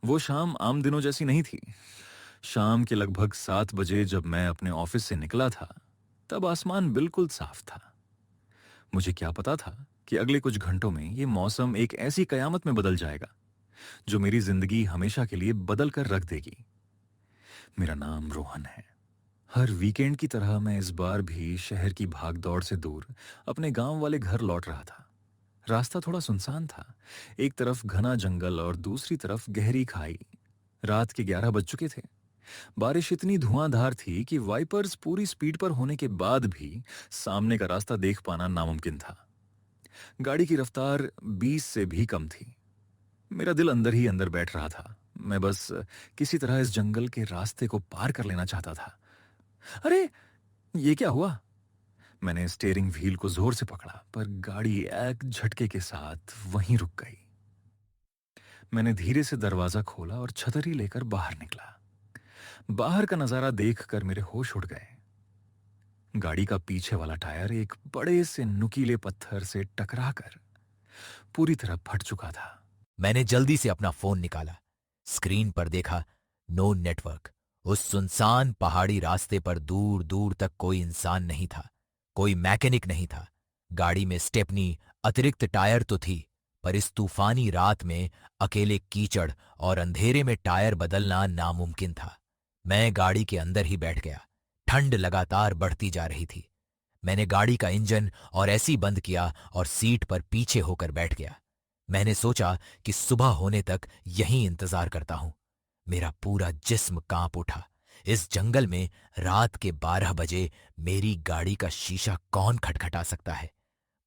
वो शाम आम दिनों जैसी नहीं थी। शाम के लगभग 7 बजे जब मैं अपने ऑफिस से निकला था, तब आसमान बिल्कुल साफ था। मुझे क्या पता था कि अगले कुछ घंटों में ये मौसम एक ऐसी कयामत में बदल जाएगा जो मेरी जिंदगी हमेशा के लिए बदल कर रख देगी। मेरा नाम रोहन है। हर वीकेंड की तरह मैं इस बार भी शहर की भागदौड़ से दूर अपने गांव वाले घर लौट रहा था। रास्ता थोड़ा सुनसान था। एक तरफ घना जंगल और दूसरी तरफ गहरी खाई। रात के 11 बज चुके थे। बारिश इतनी धुआंधार थी कि वाइपर्स पूरी स्पीड पर होने के बाद भी सामने का रास्ता देख पाना नामुमकिन था। गाड़ी की रफ्तार 20 से भी कम थी। मेरा दिल अंदर ही अंदर बैठ रहा था। मैं बस किसी तरह इस जंगल के रास्ते को पार कर लेना चाहता था। अरे, ये क्या हुआ? मैंने स्टीयरिंग व्हील को जोर से पकड़ा, पर गाड़ी एक झटके के साथ वहीं रुक गई। मैंने धीरे से दरवाजा खोला और छतरी लेकर बाहर निकला। बाहर का नजारा देखकर मेरे होश उड़ गए। गाड़ी का पीछे वाला टायर एक बड़े से नुकीले पत्थर से टकराकर पूरी तरह फट चुका था। मैंने जल्दी से अपना फोन निकाला। स्क्रीन पर देखा, नो नेटवर्क। उस सुनसान पहाड़ी रास्ते पर दूर दूर तक कोई इंसान नहीं था, कोई मैकेनिक नहीं था। गाड़ी में स्टेपनी, अतिरिक्त टायर तो थी, पर इस तूफानी रात में अकेले कीचड़ और अंधेरे में टायर बदलना नामुमकिन था। मैं गाड़ी के अंदर ही बैठ गया। ठंड लगातार बढ़ती जा रही थी। मैंने गाड़ी का इंजन और एसी बंद किया और सीट पर पीछे होकर बैठ गया। मैंने सोचा कि सुबह होने तक यहीं इंतजार करता हूं। मेरा पूरा जिस्म कांप उठा। इस जंगल में रात के 12 बजे मेरी गाड़ी का शीशा कौन खटखटा सकता है?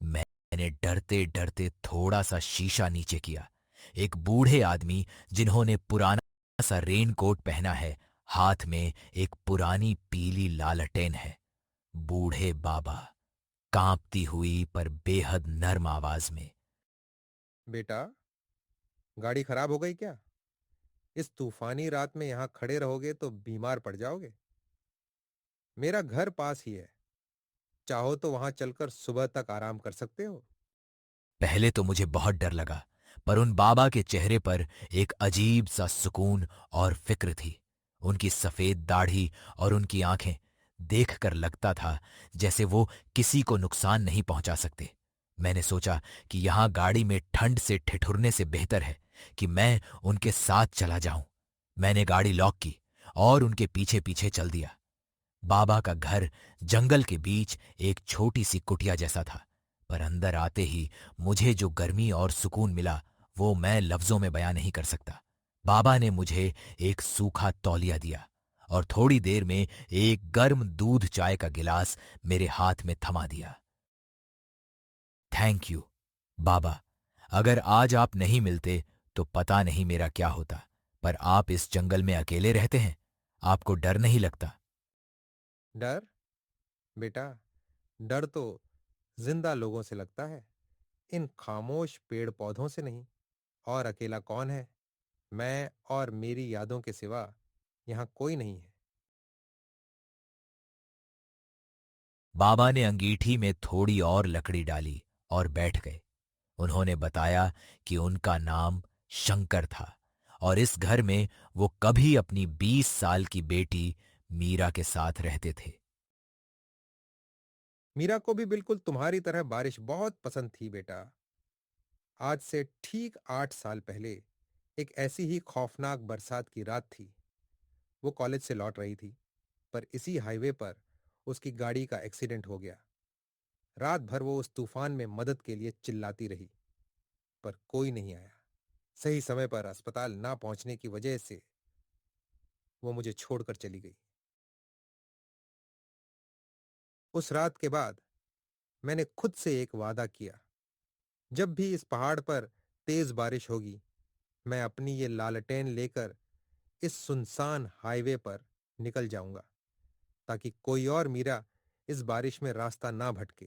मैंने डरते डरते थोड़ा सा शीशा नीचे किया। एक बूढ़े आदमी, जिन्होंने पुराना सा रेनकोट पहना है, हाथ में एक पुरानी पीली लालटेन है। बूढ़े बाबा, कांपती हुई पर बेहद नर्म आवाज में। बेटा, गाड़ी खराब हो गई क्या? इस तूफानी रात में यहां खड़े रहोगे तो बीमार पड़ जाओगे। मेरा घर पास ही है। चाहो तो वहां चलकर सुबह तक आराम कर सकते हो। पहले तो मुझे बहुत डर लगा, पर उन बाबा के चेहरे पर एक अजीब सा सुकून और फिक्र थी। उनकी सफेद दाढ़ी और उनकी आंखें देखकर लगता था जैसे वो किसी को नुकसान नहीं पहुंचा सकते। मैंने सोचा कि यहां गाड़ी में ठंड से ठिठुरने से बेहतर है कि मैं उनके साथ चला जाऊं। मैंने गाड़ी लॉक की और उनके पीछे पीछे चल दिया। बाबा का घर जंगल के बीच एक छोटी सी कुटिया जैसा था, पर अंदर आते ही मुझे जो गर्मी और सुकून मिला वो मैं लफ्जों में बयां नहीं कर सकता। बाबा ने मुझे एक सूखा तौलिया दिया और थोड़ी देर में एक गर्म दूध चाय का गिलास मेरे हाथ में थमा दिया। थैंक यू बाबा। अगर आज आप नहीं मिलते तो पता नहीं मेरा क्या होता। पर आप इस जंगल में अकेले रहते हैं, आपको डर नहीं लगता? डर? बेटा, डर तो जिंदा लोगों से लगता है, इन खामोश पेड़ पौधों से नहीं। और अकेला कौन है? मैं और मेरी यादों के सिवा यहां कोई नहीं है। बाबा ने अंगीठी में थोड़ी और लकड़ी डाली और बैठ गए। उन्होंने बताया कि उनका नाम शंकर था और इस घर में वो कभी अपनी 20 साल की बेटी मीरा के साथ रहते थे। मीरा को भी बिल्कुल तुम्हारी तरह बारिश बहुत पसंद थी बेटा। आज से ठीक 8 साल पहले एक ऐसी ही खौफनाक बरसात की रात थी। वो कॉलेज से लौट रही थी, पर इसी हाईवे पर उसकी गाड़ी का एक्सीडेंट हो गया। रात भर वो उस तूफान में मदद के लिए चिल्लाती रही, पर कोई नहीं आया। सही समय पर अस्पताल ना पहुंचने की वजह से वो मुझे छोड़कर चली गई। उस रात के बाद मैंने खुद से एक वादा किया, जब भी इस पहाड़ पर तेज बारिश होगी, मैं अपनी ये लालटेन लेकर इस सुनसान हाईवे पर निकल जाऊंगा, ताकि कोई और मीरा इस बारिश में रास्ता ना भटके,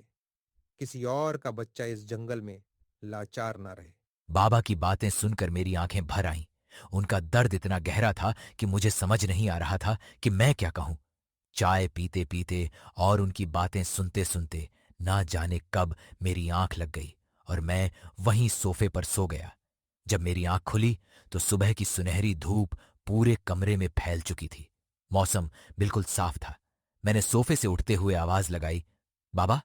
किसी और का बच्चा इस जंगल में लाचार ना रहे। बाबा की बातें सुनकर मेरी आंखें भर आईं। उनका दर्द इतना गहरा था कि मुझे समझ नहीं आ रहा था कि मैं क्या कहूं। चाय पीते पीते और उनकी बातें सुनते सुनते ना जाने कब मेरी आंख लग गई और मैं वहीं सोफे पर सो गया। जब मेरी आंख खुली तो सुबह की सुनहरी धूप पूरे कमरे में फैल चुकी थी। मौसम बिल्कुल साफ था। मैंने सोफे से उठते हुए आवाज लगाई, बाबा,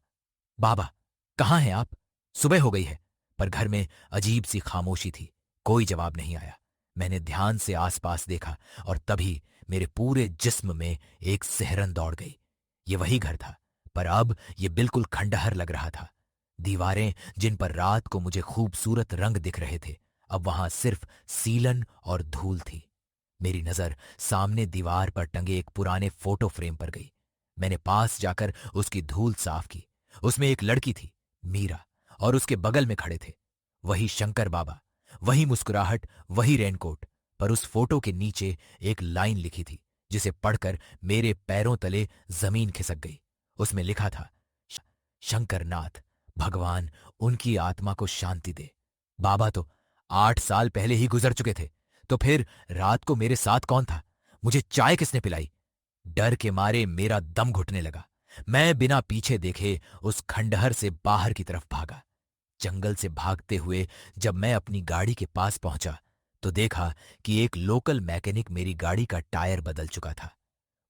बाबा, कहाँ हैं आप? सुबह हो गई है। पर घर में अजीब सी खामोशी थी। कोई जवाब नहीं आया। मैंने ध्यान से आसपास देखा और तभी मेरे पूरे जिस्म में एक सिहरन दौड़ गई। ये वही घर था, पर अब ये बिल्कुल खंडहर लग रहा था। दीवारें, जिन पर रात को मुझे खूबसूरत रंग दिख रहे थे, अब वहां सिर्फ सीलन और धूल थी। मेरी नजर सामने दीवार पर टंगे एक पुराने फोटो फ्रेम पर गई। मैंने पास जाकर उसकी धूल साफ की। उसमें एक लड़की थी, मीरा, और उसके बगल में खड़े थे वही शंकर बाबा। वही मुस्कुराहट, वही रेनकोट। पर उस फोटो के नीचे एक लाइन लिखी थी जिसे पढ़कर मेरे पैरों तले जमीन खिसक गई। उसमें लिखा था, "श- शंकरनाथ, भगवान उनकी आत्मा को शांति दे।" बाबा तो 8 साल पहले ही गुजर चुके थे। तो फिर रात को मेरे साथ कौन था? मुझे चाय किसने पिलाई? डर के मारे मेरा दम घुटने लगा। मैं बिना पीछे देखे उस खंडहर से बाहर की तरफ भागा। जंगल से भागते हुए जब मैं अपनी गाड़ी के पास पहुंचा तो देखा कि एक लोकल मैकेनिक मेरी गाड़ी का टायर बदल चुका था।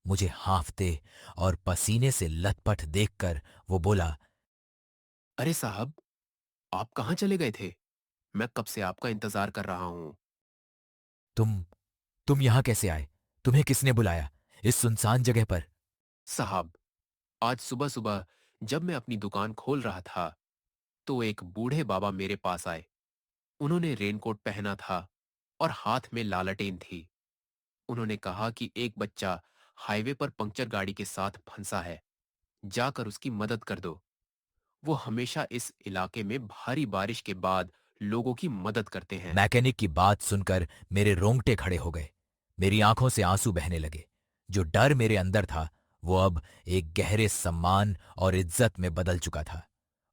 मुझे हांफते और पसीने से लथपथ देखकर वो बोला, अरे साहब, आप कहाँ चले गए थे? मैं कब से आपका इंतजार कर रहा हूं। तुम तुम यहां कैसे आए? तुम्हें किसने बुलाया इस सुनसान जगह पर? साहब, आज सुबह सुबह जब मैं अपनी दुकान खोल रहा था तो एक बूढ़े बाबा मेरे पास आए। उन्होंने रेनकोट पहना था और हाथ में लालटेन थी। उन्होंने कहा कि एक बच्चा हाईवे पर पंक्चर गाड़ी के साथ फंसा है, जाकर उसकी मदद कर दो। वो हमेशा इस इलाके में भारी बारिश के बाद लोगों की मदद करते हैं। मैकेनिक की बात सुनकर मेरे रोंगटे खड़े हो गए। मेरी आंखों से आंसू बहने लगे। जो डर मेरे अंदर था वो अब एक गहरे सम्मान और इज्जत में बदल चुका था।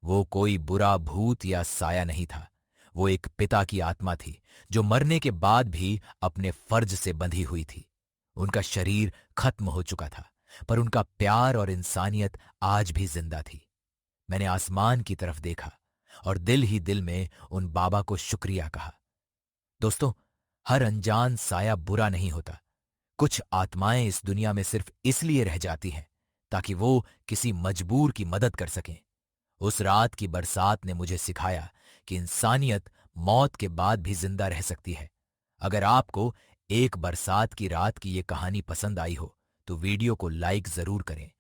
वो कोई बुरा भूत या साया नहीं था। वो एक पिता की आत्मा थी जो मरने के बाद भी अपने फर्ज से बंधी हुई थी। उनका शरीर खत्म हो चुका था, पर उनका प्यार और इंसानियत आज भी जिंदा थी। मैंने आसमान की तरफ देखा और दिल ही दिल में उन बाबा को शुक्रिया कहा। दोस्तों, हर अनजान साया बुरा नहीं होता। कुछ आत्माएं इस दुनिया में सिर्फ इसलिए रह जाती हैं ताकि वो किसी मजबूर की मदद कर सकें। उस रात की बरसात ने मुझे सिखाया कि इंसानियत मौत के बाद भी जिंदा रह सकती है। अगर आपको एक बरसात की रात की ये कहानी पसंद आई हो तो वीडियो को लाइक जरूर करें।